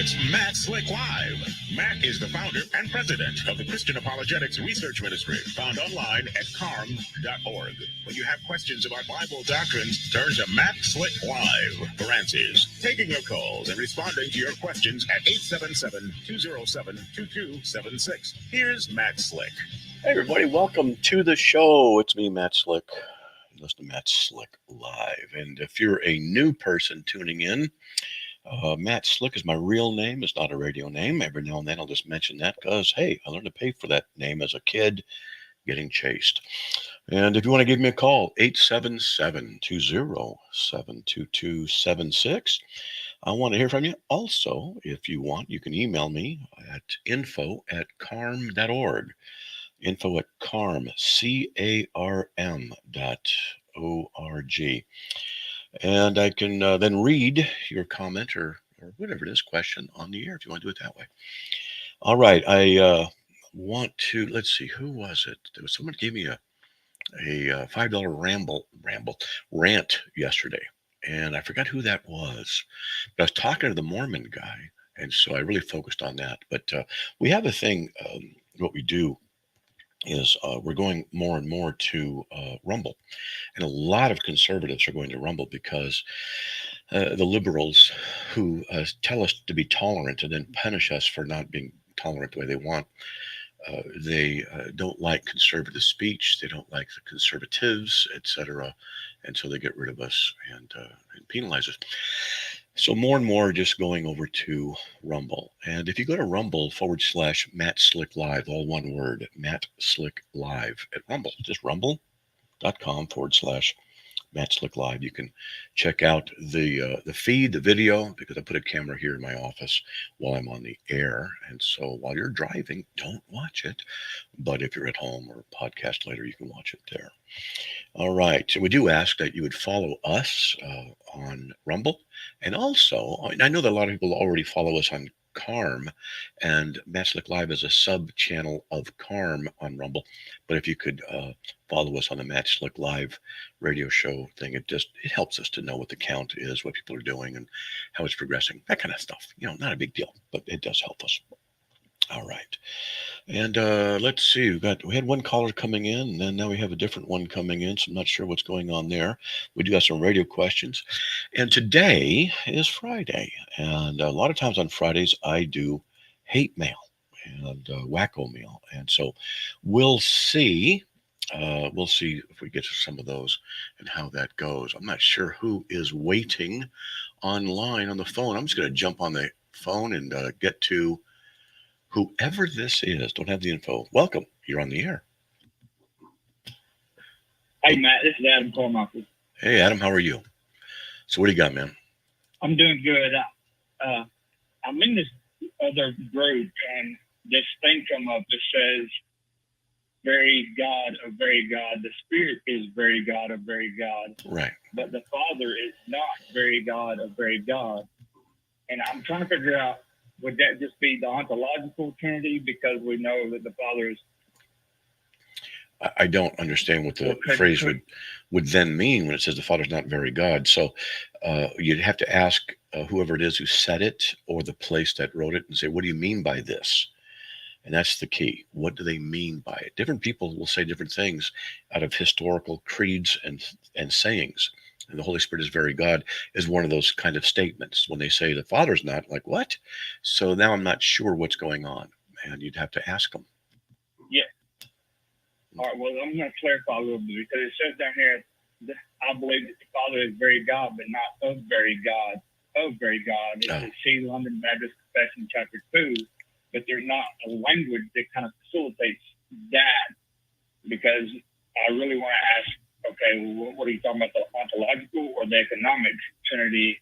It's Matt Slick Live. Matt is the founder and president of the Christian Apologetics Research Ministry, found online at carm.org. When you have questions about Bible doctrines, turn to Matt Slick Live for answers. Taking your calls and responding to your questions at 877-207-2276. Here's Matt Slick. Hey everybody, welcome to the show. It's me, Matt Slick. Listen to Matt Slick Live. And if you're a new person tuning in, Matt Slick is my real name. It's not a radio name. Every now and then I'll just mention that because, hey, I learned to pay for that name as a kid getting chased. And if you want to give me a call, 877-207-2276. I want to hear from you. Also, if you want, you can email me at info@carm.org. Info@carm, CARM.org. And I can then read your comment or whatever it is, question on the air if you want to do it that way. All right. I want to, let's see, who was it? There was someone gave me a $5 rant yesterday, and I forgot who that was. But I was talking to the Mormon guy, and so I really focused on that. But we have a thing, what we do is we're going more and more to Rumble. And a lot of conservatives are going to Rumble because the liberals who tell us to be tolerant and then punish us for not being tolerant the way they want, they don't like conservative speech. They don't like the conservatives, etc. And so they get rid of us and penalize us. So more and more just going over to Rumble. And if you go to Rumble /Matt Slick Live, all one word, Matt Slick Live at Rumble, just rumble.com /Matt Slick Live. You can check out the feed, the video, because I put a camera here in my office while I'm on the air. And so while you're driving, don't watch it. But if you're at home or podcast later, you can watch it there. All right. So we do ask that you would follow us on Rumble. And also, I know that a lot of people already follow us on Carm, and Matt Slick Live is a sub channel of Carm on Rumble. But if you could follow us on the Matt Slick Live radio show thing, it helps us to know what the count is, what people are doing, and how it's progressing, that kind of stuff. Not a big deal, but it does help us. All right. And let's see, we had one caller coming in, and then now we have a different one coming in, so I'm not sure what's going on there. We do have some radio questions. And today is Friday, and a lot of times on Fridays I do hate mail and wacko mail. And so we'll see if we get to some of those and how that goes. I'm not sure who is waiting online on the phone. I'm just going to jump on the phone and get to whoever this is. Don't have the info. Welcome. You're on the air. Hey, Matt. This is Adam Carmichael. Hey, Adam. How are you? So what do you got, man? I'm doing good. I'm in this other group, and this thing come up that says, very God of very God. The Spirit is very God of very God. Right. But the Father is not very God of very God. And I'm trying to figure out, would that just be the ontological Trinity, because we know that the Father is... I don't understand what the phrase would then mean when it says the Father's not very God. So you'd have to ask whoever it is who said it or the place that wrote it and say, what do you mean by this? And that's the key. What do they mean by it? Different people will say different things out of historical creeds and sayings. And the Holy Spirit is very God is one of those kind of statements. When they say the Father's not, like, what? So now I'm not sure what's going on. And you'd have to ask them. Yeah. All right. Well, I'm going to clarify a little bit, because it says down here, I believe that the Father is very God, but not of very God. Of very God. It's the C. London Baptist Confession, chapter 2. But there's not a language that kind of facilitates that, because I really want to ask, okay, well, what are you talking about, the ontological or the economic Trinity?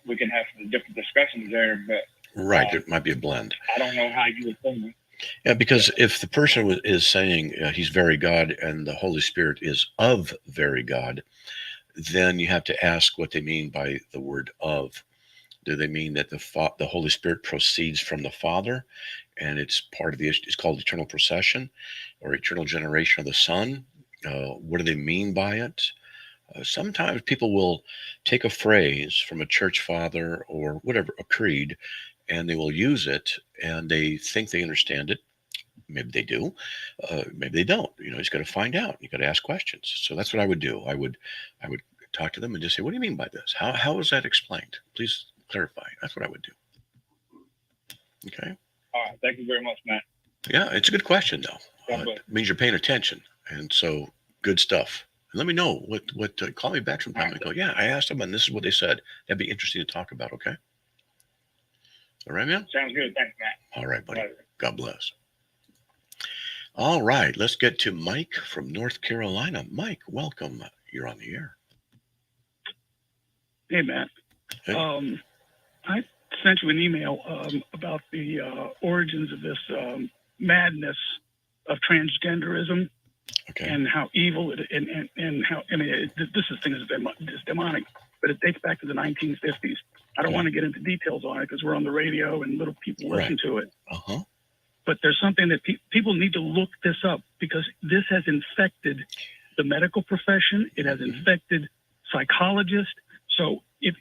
We can have some different discussions there, but right, there might be a blend. I don't know how you would think. Yeah, because if the person is saying he's very God and the Holy Spirit is of very God, then you have to ask what they mean by the word of. Do they mean that the Holy Spirit proceeds from the Father, and it's part of it's called eternal procession or eternal generation of the Son? What do they mean by it? Sometimes people will take a phrase from a church father or whatever, a creed, and they will use it, and they think they understand it. Maybe they do, maybe they don't. You just got to find out. You got to ask questions. So that's what I would do. I would talk to them and just say, "What do you mean by this? How is that explained? Please clarify." That's what I would do. Okay. All right. Thank you very much, Matt. Yeah, it's a good question though. God bless. It means you're paying attention, and so good stuff. And let me know what. Call me back sometime and go. Yeah, I asked them, and this is what they said. That'd be interesting to talk about. Okay. All right, man. Sounds good. Thanks, Matt. All right, buddy. Bye. God bless. All right, let's get to Mike from North Carolina. Mike, welcome. You're on the air. Hey, Matt. Hey. I sent you an email about the origins of this madness of transgenderism Okay. and how evil it and how this thing is demonic, but it dates back to the 1950s. I don't want to get into details on it because we're on the radio and little people listen to it. Uh-huh. But there's something that people need to look this up because this has infected the medical profession. It has infected psychologists. So if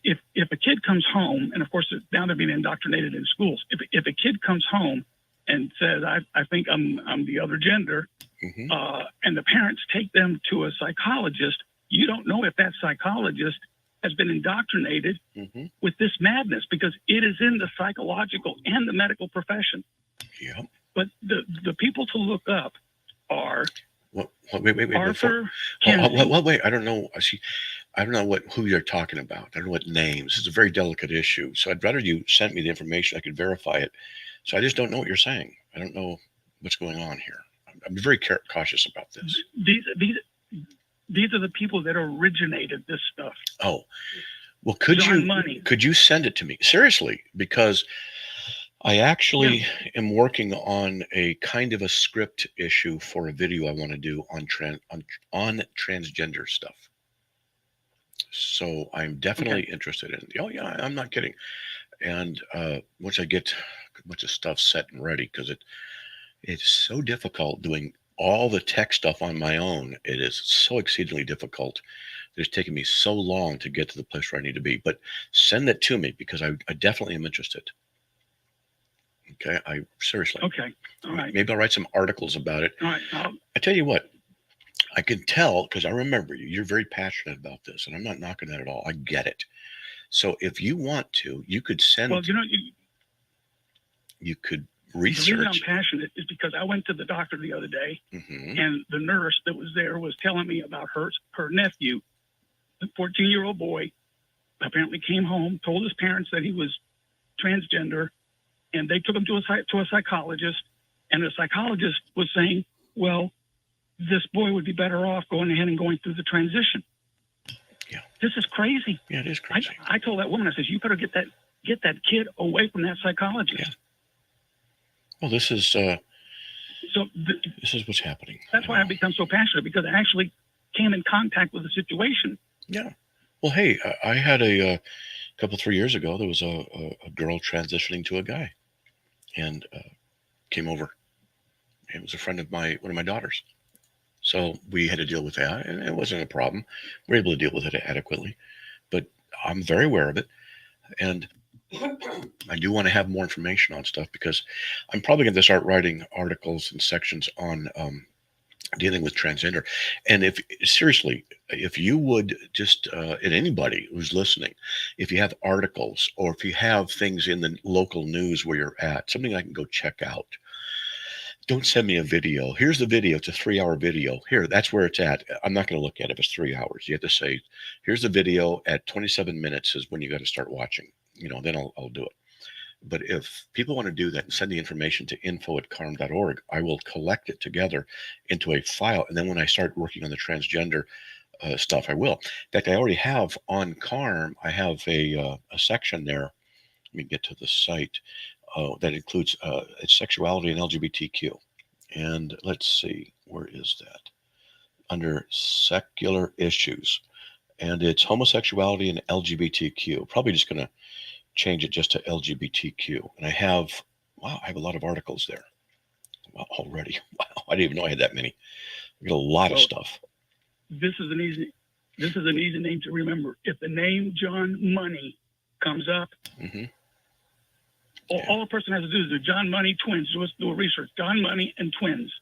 a kid comes home, and of course now they're being indoctrinated in schools. If a kid comes home and says, I think I'm the other gender, and the parents take them to a psychologist, you don't know if that psychologist has been indoctrinated with this madness because it is in the psychological and the medical profession. Yeah. But the people to look up are Wait. Arthur Wait. I don't know. I don't know who you're talking about. I don't know what names. It's a very delicate issue. So I'd rather you sent me the information. I could verify it. So I just don't know what you're saying. I don't know what's going on here. I'm very cautious about this. These are the people that originated this stuff. Oh, well, could you send it to me? Seriously, because I actually am working on a kind of a script issue for a video I want to do on transgender stuff. So I'm definitely interested in. Oh yeah, I'm not kidding. And once I get a bunch of stuff set and ready, because it's so difficult doing all the tech stuff on my own. It is so exceedingly difficult. It's taken me so long to get to the place where I need to be. But send that to me because I definitely am interested. Okay, seriously. Okay, all right. Maybe I'll write some articles about it. All right. I tell you what, I can tell because I remember you. You're very passionate about this, and I'm not knocking that at all. I get it. So if you want to, you could send. Well, you could the reason I'm research. passionate is because I went to the doctor the other day, Mhm. and the nurse that was there was telling me about her nephew, a 14-year-old boy, apparently came home, told his parents that he was transgender, and they took him to a psychologist, and the psychologist was saying, well, this boy would be better off going ahead and going through the transition. Yeah. This is crazy. Yeah, it is crazy. I told that woman, I said, you better get that kid away from that psychologist. Yeah. Well, this is what's happening. That's why I've become so passionate, because I actually came in contact with the situation. Yeah. Well, hey, I had a couple 3 years ago. There was a girl transitioning to a guy, and came over. It was a friend of one of my daughters. So we had to deal with that, and it wasn't a problem. We were able to deal with it adequately. But I'm very aware of it, and I do want to have more information on stuff because I'm probably going to start writing articles and sections on dealing with transgender. And if you would just, and anybody who's listening, if you have articles or if you have things in the local news where you're at, something I can go check out, don't send me a video. Here's the video. It's a 3-hour video. Here, that's where it's at. I'm not going to look at it if it's 3 hours. You have to say, here's the video at 27 minutes is when you got to start watching. Then I'll do it. But if people want to do that and send the information to info@carm.org, I will collect it together into a file. And then when I start working on the transgender stuff, I will. In fact, I already have on Carm, I have a section there. Let me get to the site that includes sexuality and LGBTQ. And let's see, where is that? Under secular issues. And it's homosexuality and LGBTQ. Probably just going to change it just to LGBTQ. And I have a lot of articles there. Wow, already. Wow, I didn't even know I had that many. I got a lot of stuff. This is an easy name to remember. If the name John Money comes up, All a person has to do is do John Money twins. Let's do a research. John Money and twins.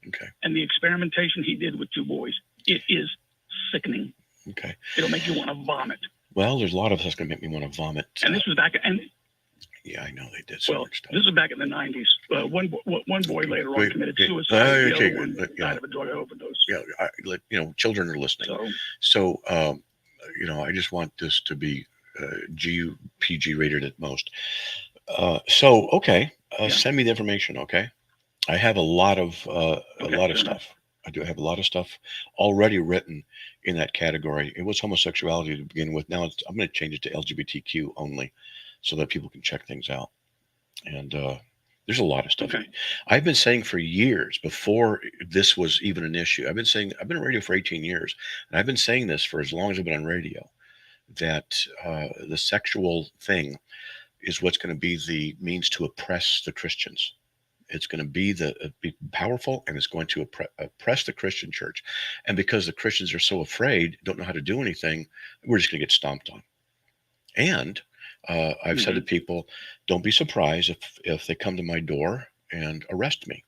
Okay. And the experimentation he did with 2 boys, it is sickening. Okay. It'll make you want to vomit. Well, there's a lot of us that's going to make me want to vomit. And this was back, and yeah, I know they did so much stuff. this was back in the 90s. One boy later on committed suicide. The okay, other one good. died of a drug overdose. Yeah, children are listening. So, I just want this to be PG rated at most. Send me the information. Okay. I have a lot of stuff. I do have a lot of stuff already written in that category. It was homosexuality to begin with. Now I'm going to change it to LGBTQ only, so that people can check things out. And there's a lot of stuff. Okay. I've been saying for years, before this was even an issue, I've been on radio for 18 years, and I've been saying this for as long as I've been on radio, that the sexual thing is what's going to be the means to oppress the Christians. It's going to be be powerful, and it's going to oppress the Christian church. And because the Christians are so afraid, don't know how to do anything, we're just going to get stomped on. And I've said to people, don't be surprised if they come to my door and arrest me,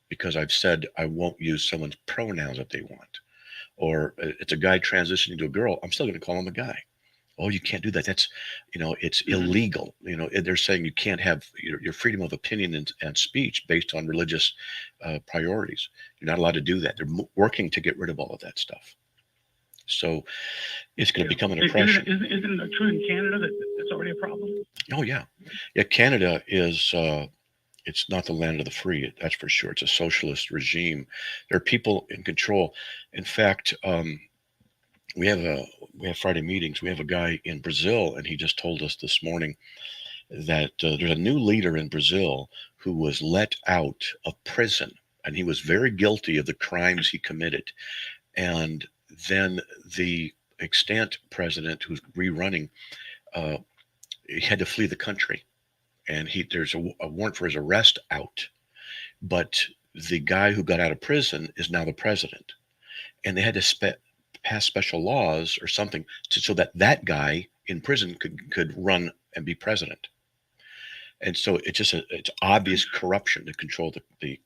because I've said I won't use someone's pronouns that they want. Or it's a guy transitioning to a girl, I'm still going to call him a guy. Oh, you can't do that. That's, it's illegal. They're saying you can't have your freedom of opinion and speech based on religious priorities. You're not allowed to do that. They're working to get rid of all of that stuff. So it's going to become an oppression. Isn't it true in Canada that it's already a problem? Oh, yeah. Yeah, Canada is, it's not the land of the free, that's for sure. It's a socialist regime. There are people in control. In fact, we have Friday meetings. We have a guy in Brazil, and he just told us this morning that there's a new leader in Brazil who was let out of prison, and he was very guilty of the crimes he committed. And then the extant president, who's rerunning, he had to flee the country, and there's a warrant for his arrest out. But the guy who got out of prison is now the president, and they had to pass special laws or something so that guy in prison could run and be president. And so it's obvious corruption to control the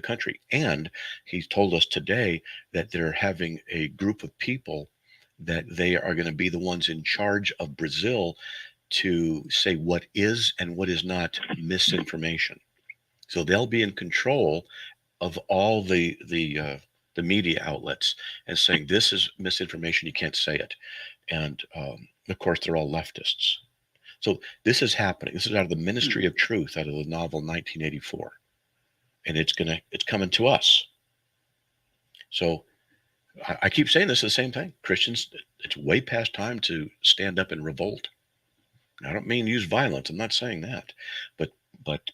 country. And he told us today that they're having a group of people that they are going to be the ones in charge of Brazil to say what is and what is not misinformation. So they'll be in control of all the media outlets and saying this is misinformation, you can't say it. And of course, they're all leftists. So this is happening. This is out of the Ministry of Truth, out of the novel 1984, and it's coming to us. So I keep saying this is the same thing. Christians, it's way past time to stand up and revolt. I don't mean use violence. I'm not saying that, but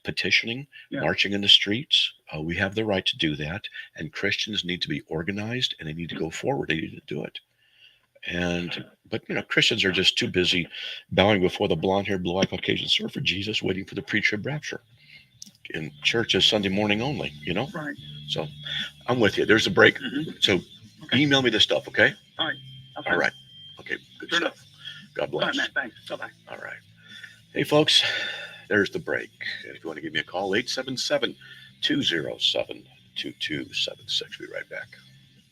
petitioning, marching in the streets, we have the right to do that. And Christians need to be organized, and they need to go forward. They need to do it. But Christians are just too busy bowing before the blonde-haired, blue-eyed Caucasian surfer Jesus, waiting for the pre-trib rapture. In church is Sunday morning only, Right. So I'm with you. There's a break. So email me this stuff, okay? All right. Okay. All right. Okay. Good Sure stuff. enough. God bless. All right, Matt. Thanks. Bye-bye. All right. Hey, folks, there's the break. And if you want to give me a call, 877-207-2276. Be right back.